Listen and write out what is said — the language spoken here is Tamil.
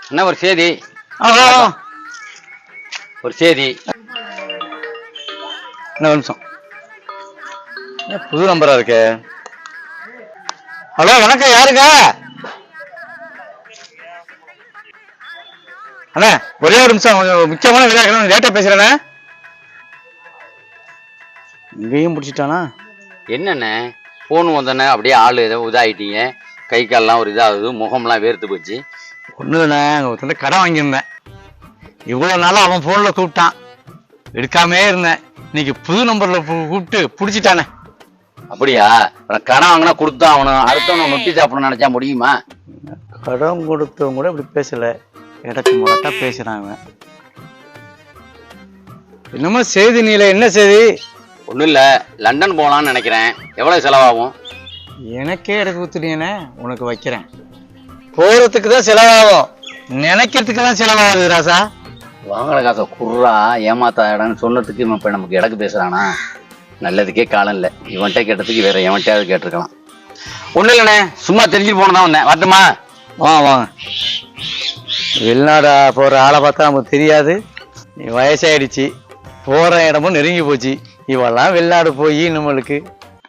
என்ன ஒரு செய்தி? ஒரு செய்தி. என்ன நிமிஷம், புது நம்பரா இருக்கு. ஹலோ வணக்கம், யாருங்க அண்ணா? ஒரே ஒரு நிமிஷம், கொஞ்சம் முக்கியமான வேலை, லேட்டா பேசுறேண்ணே. இங்கேயும் பிடிச்சிட்டானா? என்னண்ணே போன் வந்தோடனே அப்படியே ஆள் ஏதோ இதாகிட்டீங்க, கை கால்லாம் ஒரு இதாகுது, முகம்லாம் வேர்த்து போச்சு. ஒன்றும் இல்லைண்ணே, ஒருத்தர் கடன் வாங்கியிருந்தேன். இவ்வளோ நாளாக அவன் ஃபோனில் கூப்பிட்டான், எடுக்காமே இருந்தேன். இன்னைக்கு புது நம்பரில் கூப்பிட்டு பிடிச்சிட்டானே. அப்படியா? கடன் வாங்கினா கொடுத்தா அவனும் அடுத்தவனை நொட்டி சாப்பிடணும்னு நினைச்சா முடியுமா? கடன் கொடுத்தவங்க கூட இப்படி பேசலை, இடக்கு முடக்கா பேசுகிறாங்க. என்னமோ செய்தி நீல, என்ன செய்தி? ஒன்றும் இல்லை, லண்டன் போகலான்னு நினைக்கிறேன். எவ்வளோ செலவாகும்? எனக்கே எடுக்க ஊத்துட்டீங்கண்ணே, உனக்கு வைக்கிறேன். போகிறதுக்கு தான் செலவாகும், நினைக்கிறதுக்கு தான் செலவாகுது ராசா. வாங்கல காசை குர்ரா, ஏமாத்தா இடம்னு சொன்னதுக்கு இவன் இப்போ நமக்கு இடக்கு பேசுகிறானா? நல்லதுக்கே காலம் இல்லை, இவன்கிட்ட கேட்டதுக்கு வேற எவன்கிட்டயாவது கேட்டிருக்கலாம். ஒன்றும் இல்லைண்ணே, சும்மா தெரிஞ்சுட்டு போனதான் வந்தேன். வரட்டுமா? வாங்க. வெளிநாடா போகிற ஆளை பார்த்தா நமக்கு தெரியாது. நீ வயசாயிடுச்சு, போகிற இடமும் நெருங்கி போச்சு. இவெல்லாம் வெளிநாடு போய் நம்மளுக்கு